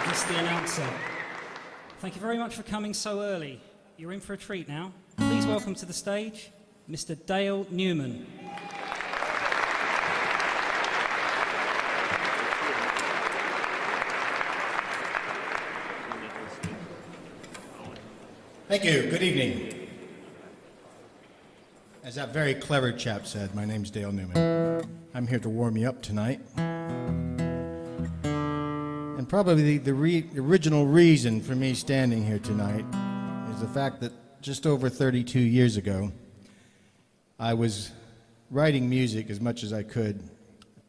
The announcer. Thank you very much for coming so early. You're in for a treat now. Please welcome to the stage, Mr. Dale Newman. Thank you. Good evening. As that very clever chap said, my name's Dale Newman. I'm here to warm you up tonight. And probably the original reason for me standing here tonight is the fact that just over 32 years ago, I was writing music as much as I could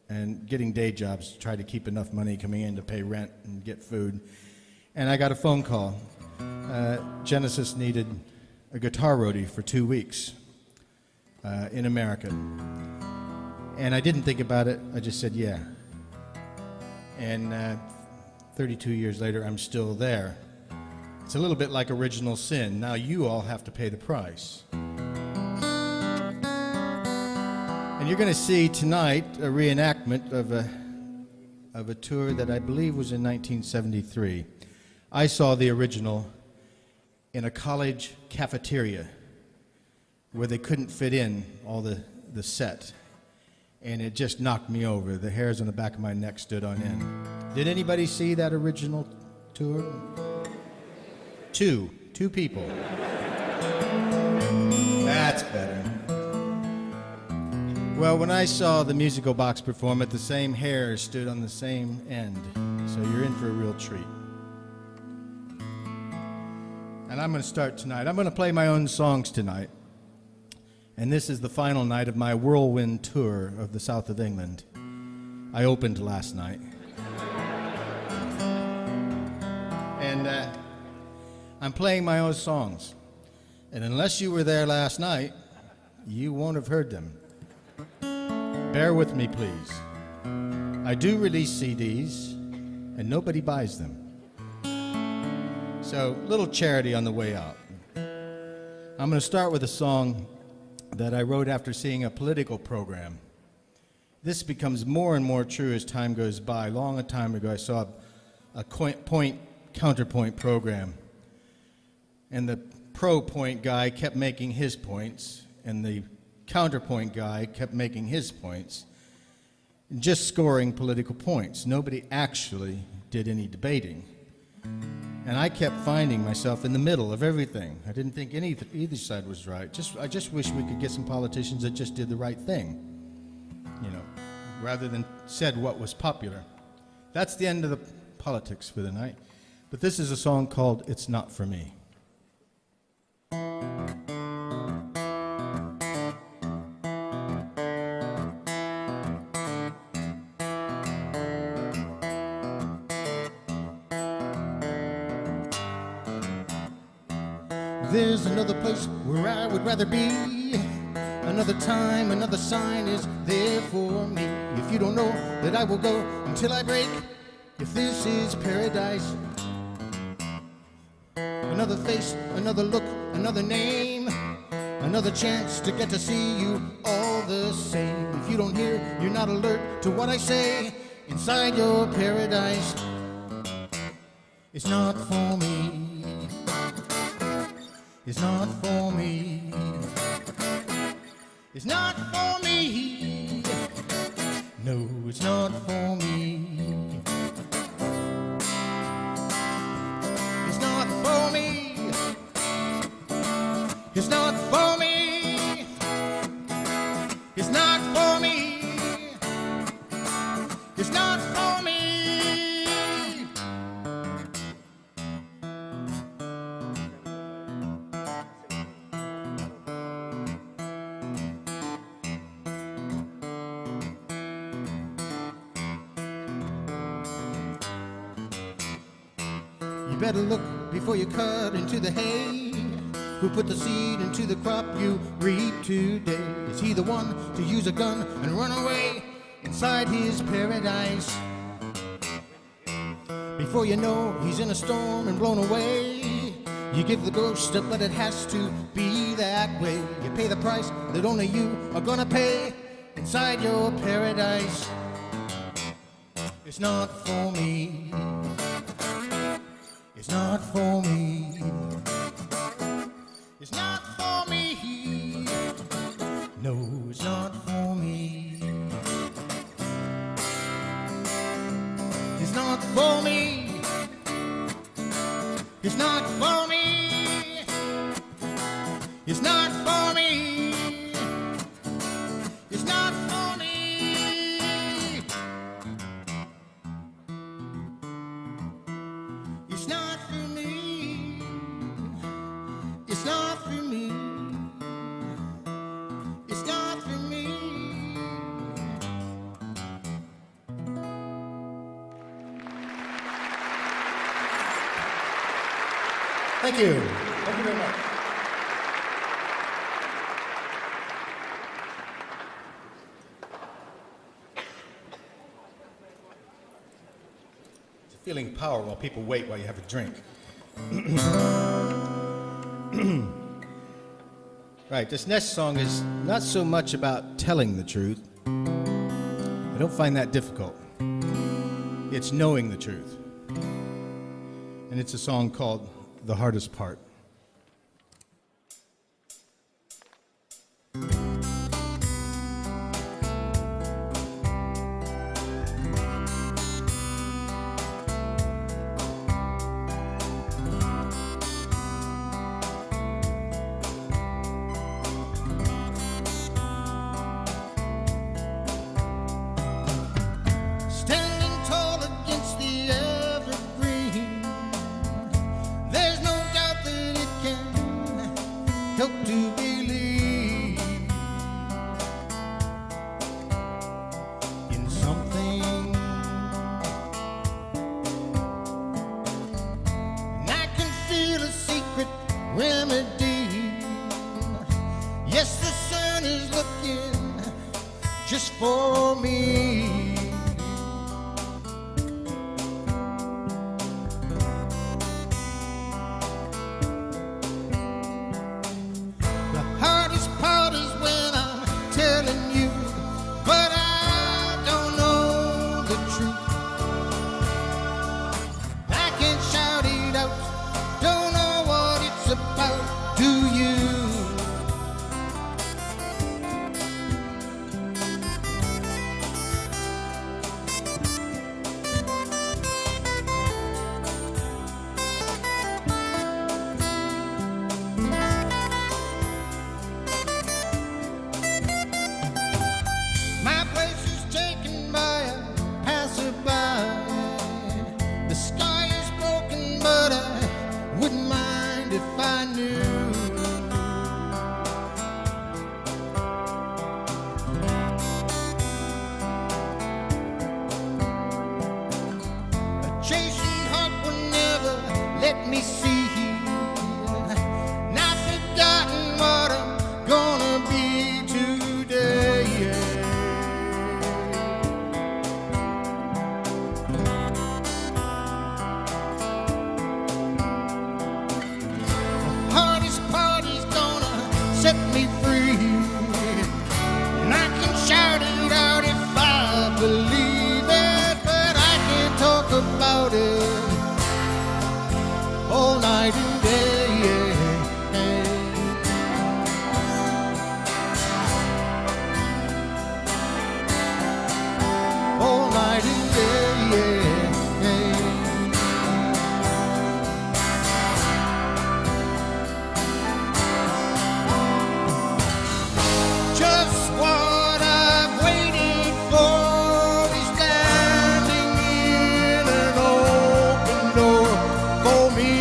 and getting day jobs to try to keep enough money coming in to pay rent and get food. And I got a phone call. Genesis needed a guitar roadie for 2 weeks in America. And I didn't think about it. I just said, yeah. And 32 years later, I'm still there. It's a little bit like Original Sin. Now you all have to pay the price. And you're going to see tonight a reenactment of a tour that I believe was in 1973. I saw the original in a college cafeteria where they couldn't fit in all the set. And it just knocked me over. The hairs on the back of my neck stood on end. Did anybody see that original tour? Two people. That's better. Well, when I saw the musical box perform it, the same hairs stood on the same end. So you're in for a real treat. And I'm going to start tonight. I'm going to play my own songs tonight. And this is the final night of my whirlwind tour of the south of England. I opened last night. And I'm playing my own songs. And unless you were there last night, you won't have heard them. Bear with me, please. I do release CDs, and nobody buys them. So, little charity on the way out. I'm going to start with a song that I wrote after seeing a political program. This becomes more and more true as time goes by. Long a time ago, I saw a point-counterpoint program. And the pro-point guy kept making his points, and the counterpoint guy kept making his points, just scoring political points. Nobody actually did any debating. And I kept finding myself in the middle of everything. I didn't think either side was right. I just wish we could get some politicians that just did the right thing, rather than said what was popular. That's the end of the politics for the night. But this is a song called It's Not For Me. There's another place where I would rather be. Another time, another sign is there for me. If you don't know that I will go until I break, if this is paradise. Another face, another look, another name, another chance to get to see you all the same. If you don't hear, you're not alert to what I say. Inside your paradise, it's not for me. It's not for me. It's not for me. No, it's not for me. It's not for me. It's not for me. It's not for me. It's not for me. You better look before you cut into the hay. Who put the seed into the crop you reap today? Is he the one to use a gun and run away inside his paradise? Before you know, he's in a storm and blown away. You give the ghost up, but it has to be that way. You pay the price that only you are gonna pay inside your paradise. It's not for me. It's not for me. It's not for me. No, it's not for me. It's not for me. It's not for me. It's not for me. It's not for me. It's not for me. It's not for me. It's not for me. Thank you. Thank you very much. It's feeling power while people wait while you have a drink. Right, this next song is not so much about telling the truth. I don't find that difficult. It's knowing the truth. And it's a song called The Hardest Part. Standing tall against the evergreen, there's no doubt that it can help to believe in something. And I can feel a secret remedy. Yes, the sun is looking just for me. The hardest part is when I'm telling you, but I don't know the truth. I can shout it out, don't know what it's about, do you? My place is taken by a passerby. The sky is broken, but I wouldn't mind if I knew. A chasing heart will never let me see. Not forgotten what I'm gonna be today. Hardest part is gonna set me free, and I can shout it out if I believe it, but I can't talk about it all night and day. All night and day. Just what I've waited for is standing in an open door for me.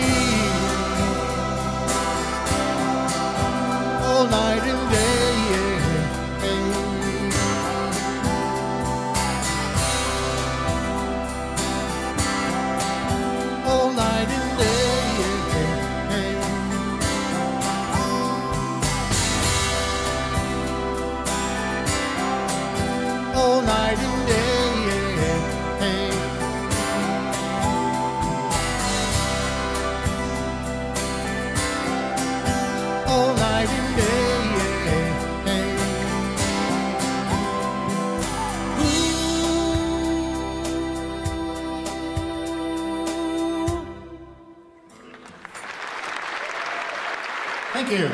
Thank you.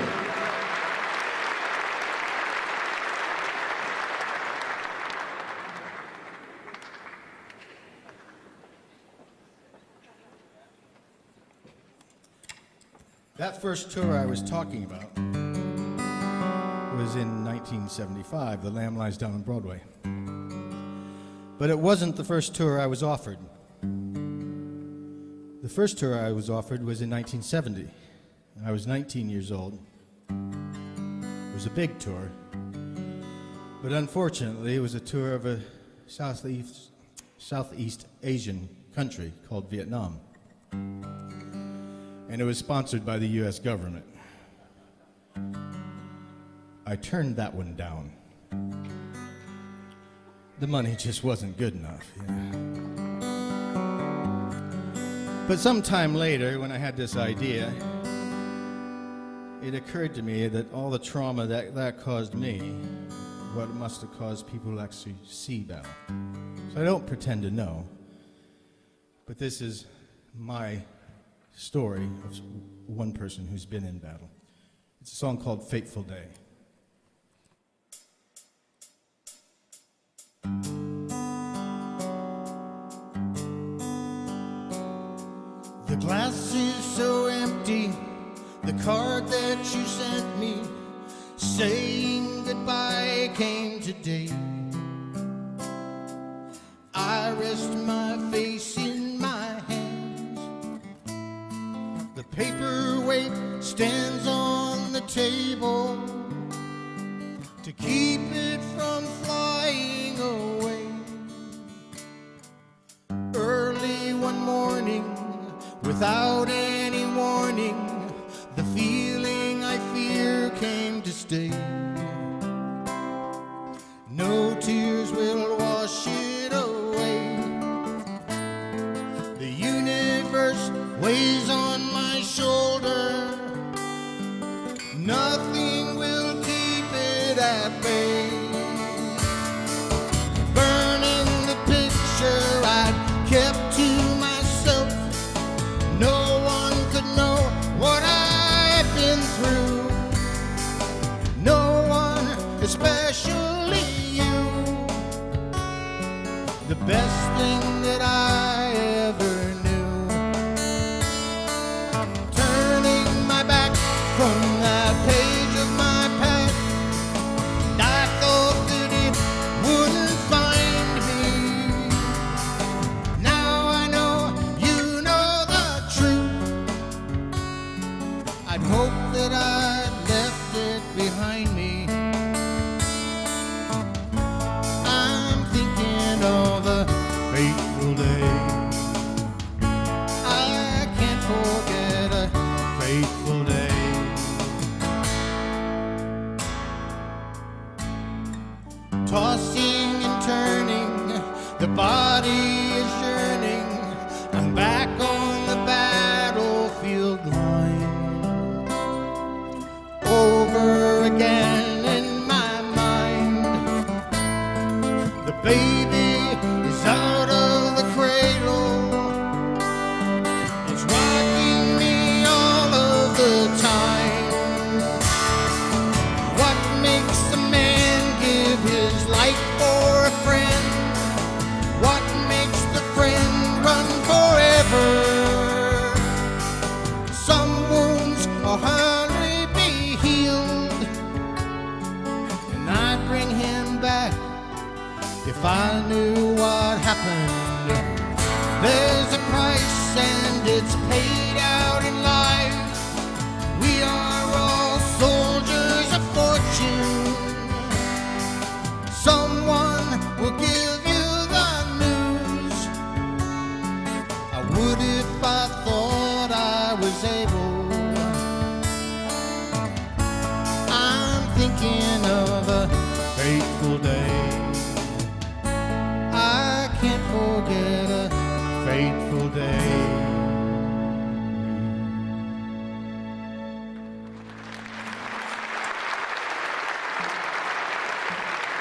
That first tour I was talking about was in 1975, The Lamb Lies Down on Broadway. But it wasn't the first tour I was offered. The first tour I was offered was in 1970. I was 19 years old. It was a big tour, but unfortunately it was a tour of a Southeast Asian country called Vietnam. And it was sponsored by the US government. I turned that one down. The money just wasn't good enough. But sometime later, when I had this idea, it occurred to me that all the trauma that caused me, what it must have caused people who actually see battle. So I don't pretend to know, but this is my story of one person who's been in battle. It's a song called Fateful Day. The glass is so empty, the card that you sent me saying goodbye came today. I rest my face in my hands. The paperweight stands on the table to keep it from flying away. Early one morning, without any warning, the feeling I fear came to stay. No tears will wash it away. The universe weighs on my shoulder. Nothing will keep it at bay. Burning the picture I'd kept to myself. No one could know what I've been through. No one, especially you. The best thing that I ever knew. Turning my back from that page of my past, I thought that it wouldn't find me. Now I know you know the truth. I'd hoped that I'd left it behind me. I'm thinking of a fateful day. I can't forget a fateful day. Tossing and turning, the body is yearning. I'm back on the battlefield line. Over again in my mind. The baby is out of the cradle. It's rocking me all of the time. What makes a man give his life for a friend? What makes the friend run forever? Some wounds will hardly be healed, and I'd bring him back if I knew what happened. There's a price and it's paid out in life. We are all soldiers of fortune. Someone will give you the news. I would if I thought I was able. I'm thinking of a fateful day. I can't forget a fateful day.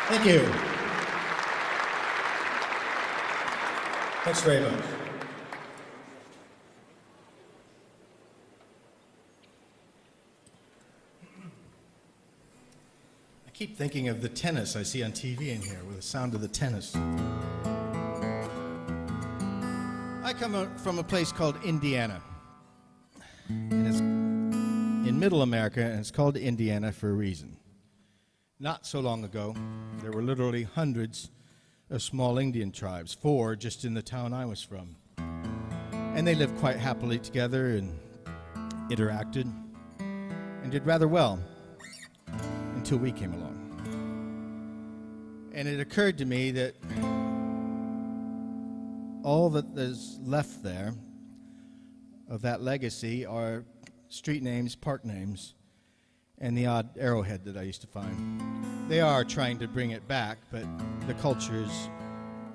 Thank you. Thanks very much. keep thinking of the tennis I see on TV in here with the sound of the tennis. I come from a place called Indiana. And it's in Middle America, and it's called Indiana for a reason. Not so long ago, there were literally hundreds of small Indian tribes, 4 just in the town I was from. And they lived quite happily together and interacted and did rather well until we came along. And it occurred to me that all that is left there of that legacy are street names, park names, and the odd arrowhead that I used to find. They are trying to bring it back, but the culture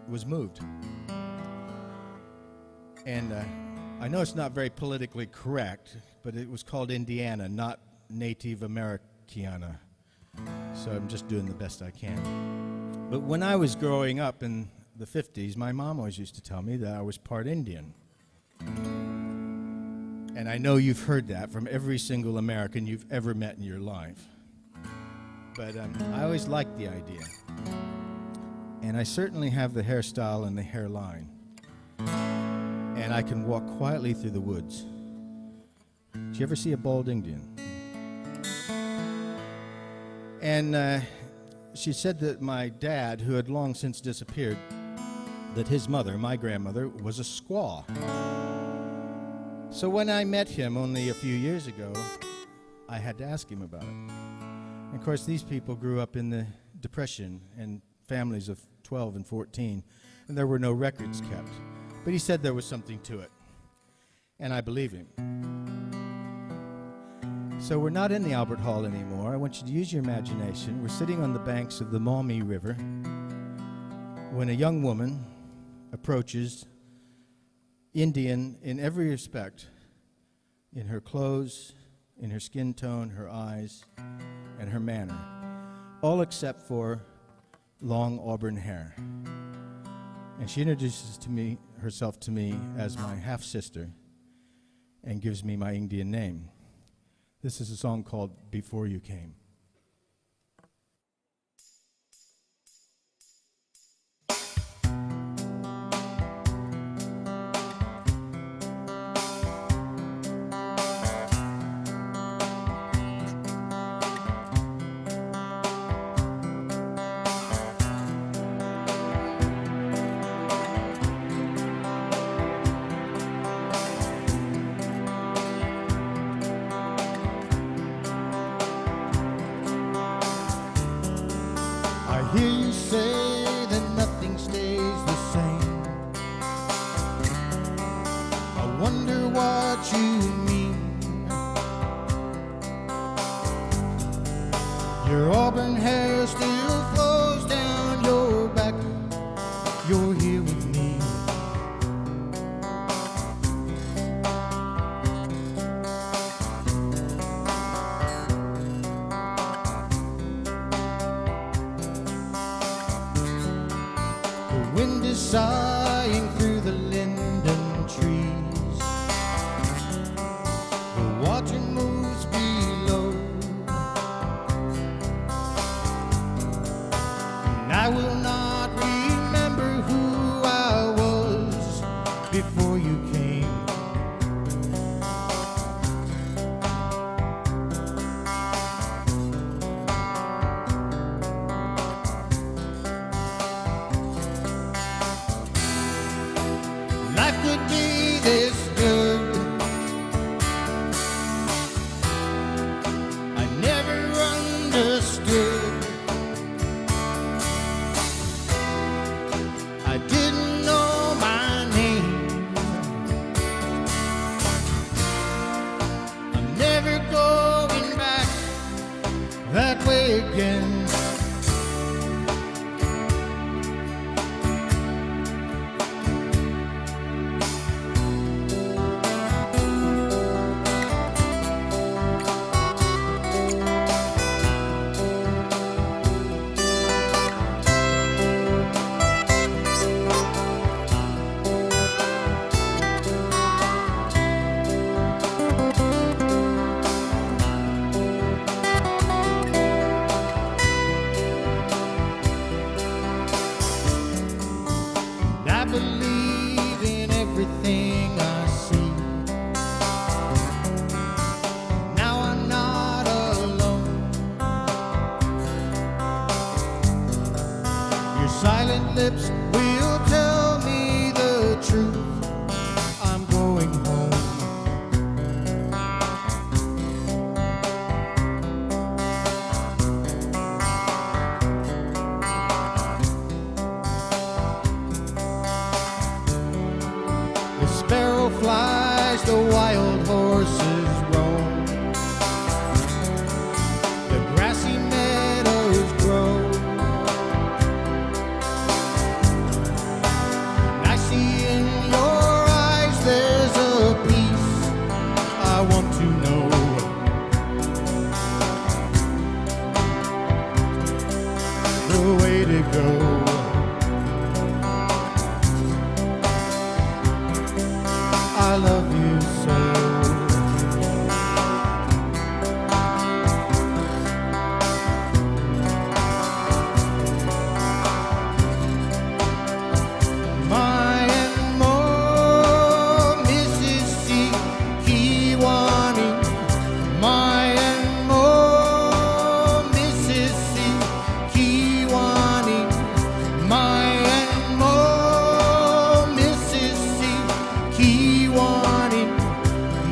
was moved. And I know it's not very politically correct, but it was called Indiana, not Native Americana. So I'm just doing the best I can. But when I was growing up in the 50s, my mom always used to tell me that I was part Indian. And I know you've heard that from every single American you've ever met in your life. But I always liked the idea. And I certainly have the hairstyle and the hairline. And I can walk quietly through the woods. Did you ever see a bald Indian? And she said that my dad, who had long since disappeared, that his mother, my grandmother, was a squaw. So when I met him only a few years ago, I had to ask him about it. And of course, these people grew up in the Depression and families of 12 and 14, and there were no records kept. But he said there was something to it, and I believe him. So we're not in the Albert Hall anymore. I want you to use your imagination. We're sitting on the banks of the Maumee River when a young woman approaches, Indian in every respect, in her clothes, in her skin tone, her eyes, and her manner, all except for long auburn hair. And she introduces herself to me as my half-sister and gives me my Indian name. This is a song called Before You Came. I hear you say that nothing stays the same. I wonder what you mean. Your auburn hair still flows down your back. You're here with me. Wind is sighing through the linden trees. The water moves below, and I will not remember who I was before you came. sparrow flies, the wild horses roam, the grassy meadows grow. And I see in your eyes there's a peace I want to know. The way to go. I love you so. My and more Mississippi Kiwani. My and more Mississippi Kiwani. My and more Mississippi Kiwani.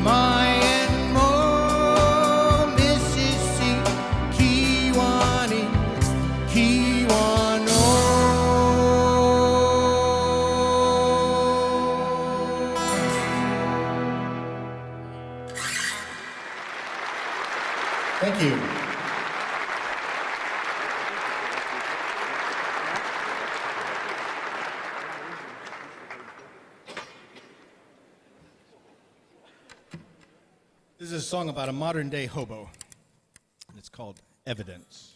My and more Mississippi Kiwani. Kiwano. Thank you. This is a song about a modern day hobo, and it's called Evidence.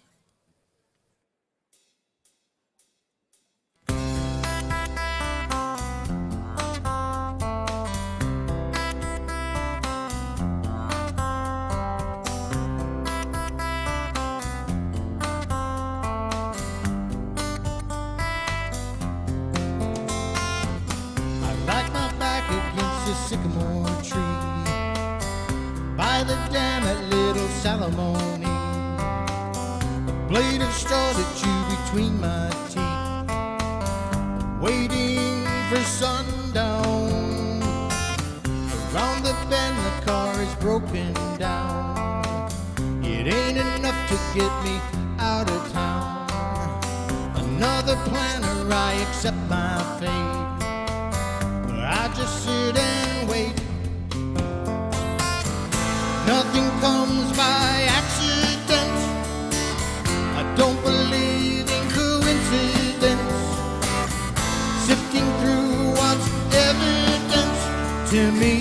I like my back against a sycamore tree by the dam at Little Salamone. A blade of straw to chew between my teeth, waiting for sundown. Around the bend the car is broken down. It ain't enough to get me out of town. Another planner, I accept my fate. I just sit and wait. Nothing comes by accident. I don't believe in coincidence. Sifting through what's evidence to me.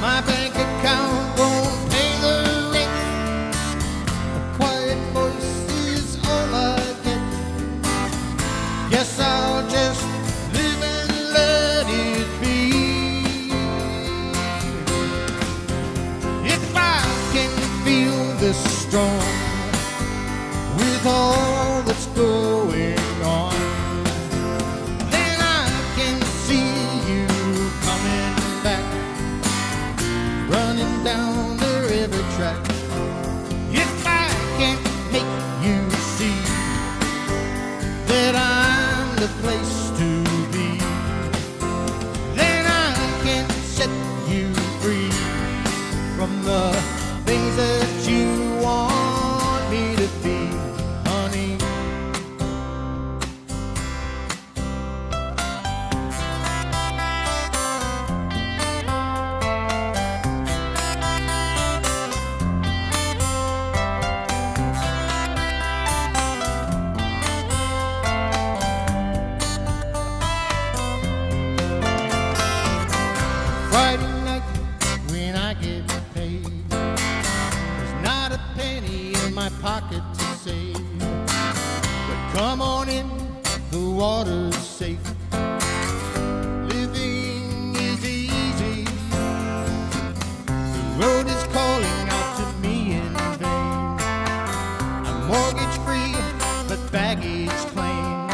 My bank account won't pay the rent. A quiet voice is all I get. Guess I'll just live and let it be. If I can feel the storm with all that's going on, then I can see you coming back, running down the river track. If I can make you see that I'm the place to be, then I can set you free from the things that you want me to be, honey. Friday night when I get paid, there's not a penny in my pocket to save. But come on in, the water's safe. Living is easy. The road is calling out to me in vain. I'm mortgage free, but baggage claim.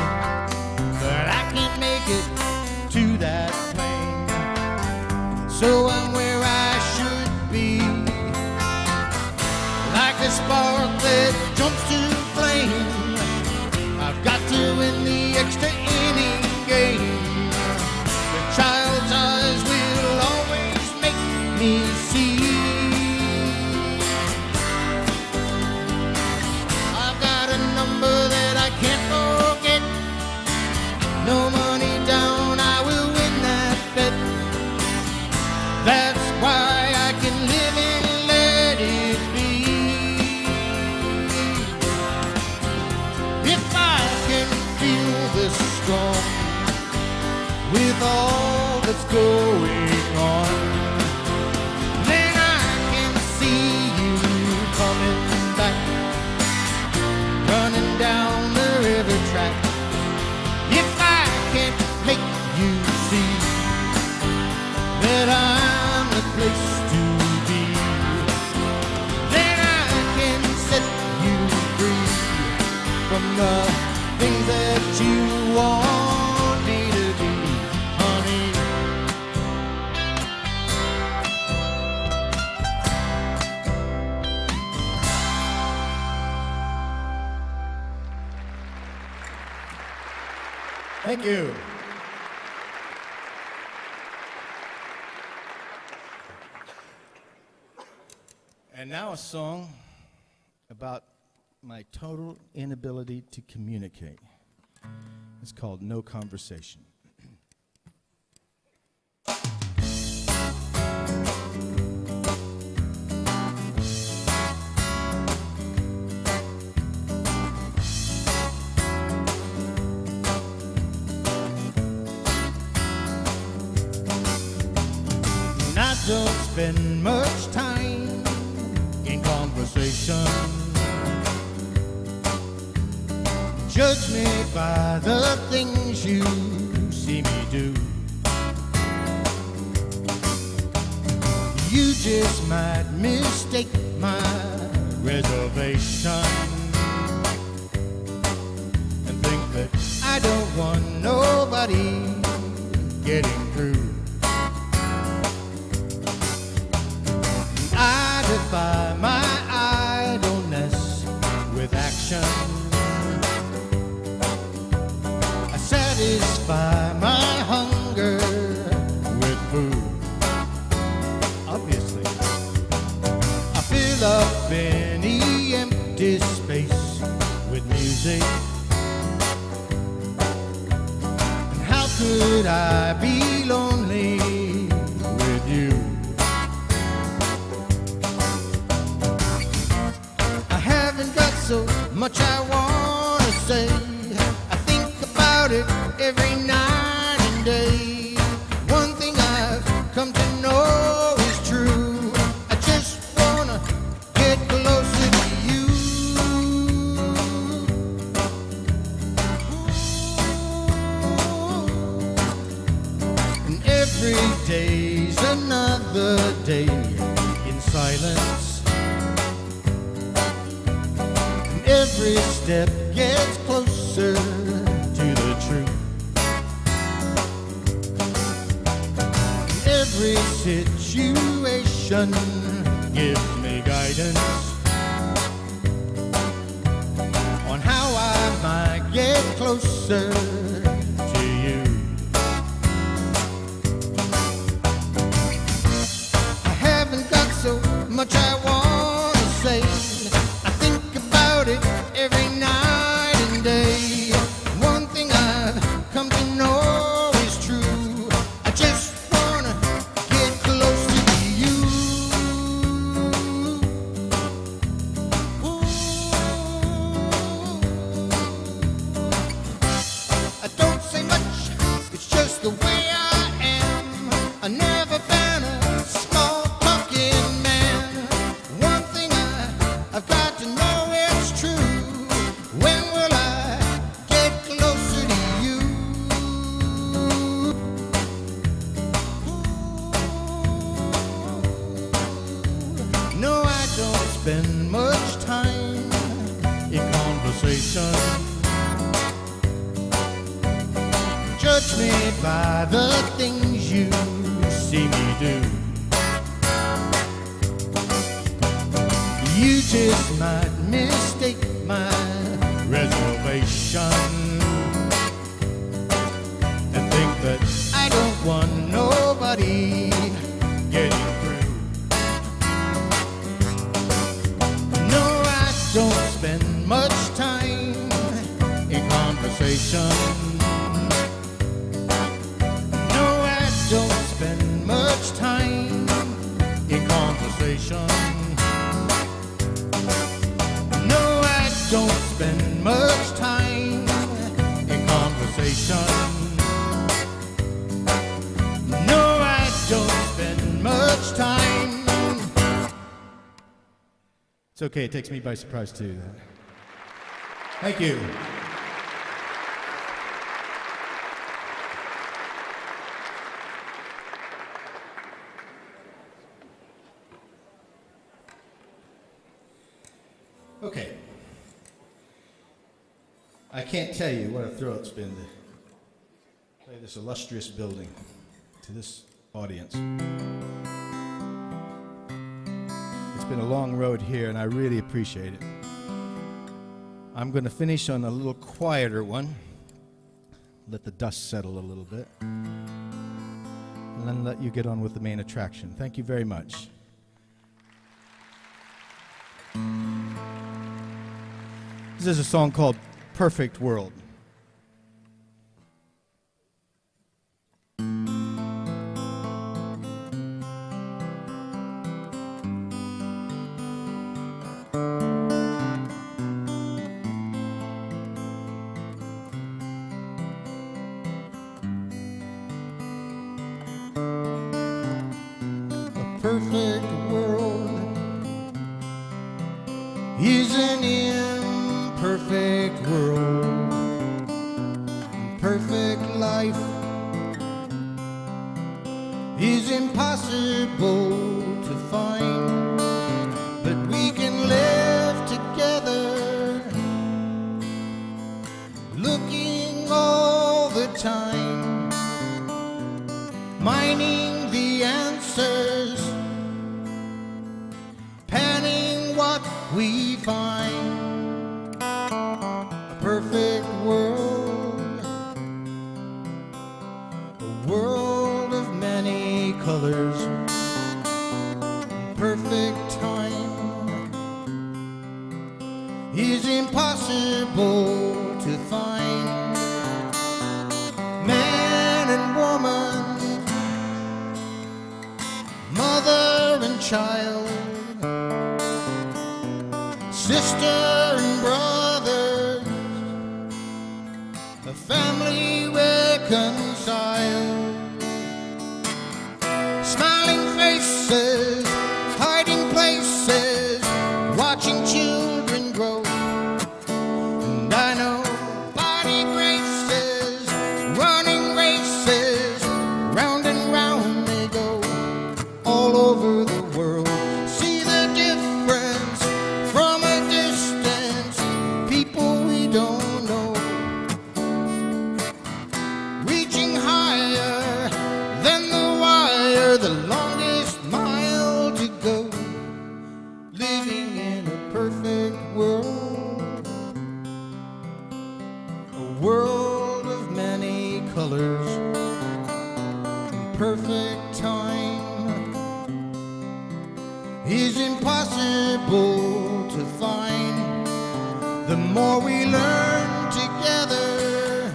But I can't make it to that plane. So I'm where I should be, like a spark that jumps to flame. I've got to win the extra inning game. The child's eyes will always make me see. I've got a number that I can't forget. strong with all that's going on. Then I can see you coming back, running down the river track. If I can't make you see that I'm the place to be, then I can set you free from the things that you want me to be, honey. Thank you. And now a song about my total inability to communicate. It's called No Conversation. And I don't spend much time in conversation. Judge me by the things you see me do. You just might mistake my reservation and think that I don't want nobody getting through. I defy my idleness with action. I satisfy my hunger with food. Obviously, I fill up any empty space with music. And how could I be lonely with you? So much I want to say. I think about it every night and day. One thing I've come to know is true. I just want to get closer to you. And every day's another day in silence. Every step gets closer to the truth. Every situation gives me guidance on how I might get closer to you. I haven't got so much I want to say. It every night and day. One thing I've come to know is true. I just wanna get closer to you. Ooh. I don't say much, it's just the way I am. I never been a small talking man. One thing I've got to know. When will I get closer to you? No, I don't spend much time in conversation. Judge me by the things you see me do. You just might mistake my reservation and think that I don't want nobody getting through. No, I don't spend much time in conversation. No, I don't spend much time in conversation. No, I don't spend much time conversation. No, I don't spend much time. It's okay, it takes me by surprise too. Thank you. Okay. I can't tell you what a thrill it's been to play this illustrious building to this audience. It's been a long road here, and I really appreciate it. I'm going to finish on a little quieter one, let the dust settle a little bit, and then let you get on with the main attraction. Thank you very much. This is a song called Perfect World. A perfect world is an imperfect world. Perfect life is impossible to find, but we can live together, looking all the time, mining the answers, panning what we find. A perfect world, a world of many colors, perfect time is impossible to find. Man and woman, mother and child, sister and brother, a family reconciled. Smiling faces, hiding places, watching children grow. And I know body graces, running races, round and round they go, all over the world. See the difference from a distance, people we don't know, reaching higher than the wire, the longest mile to go, living in a perfect world, a world of many colors, perfect time is impossible to find. The more we learn together,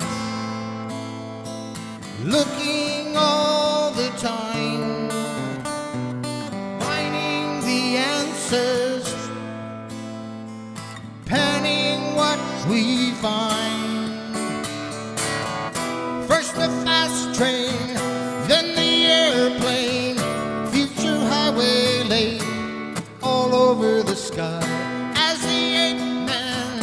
looking all the time, finding the answers, panning what we find. First the fast train, then the airplane, future highway lane, all over the sky. As the eighth man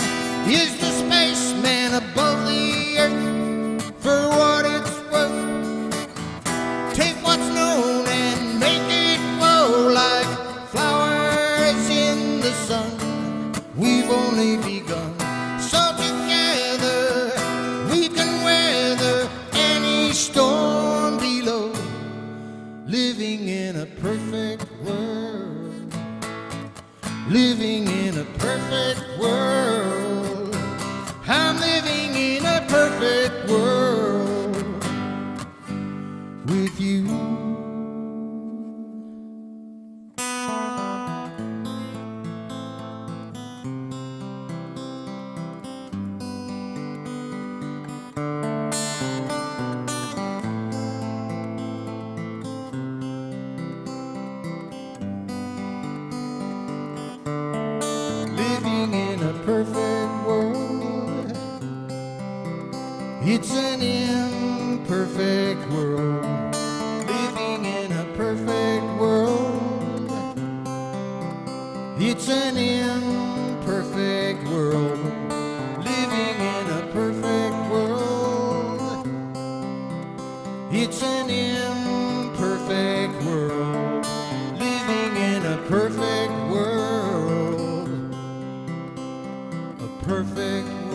is the spaceman above the earth. For what it's worth, take what's known and make it grow like flowers in the sun. We've only begun, so together we can weather any storm below, living in a perfect world, living It's an imperfect world, living in a perfect world. It's an imperfect world, living in a perfect world. It's an imperfect world, living in a perfect world. A perfect world.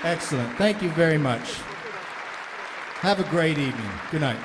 Excellent. Thank you very much. Have a great evening. Good night.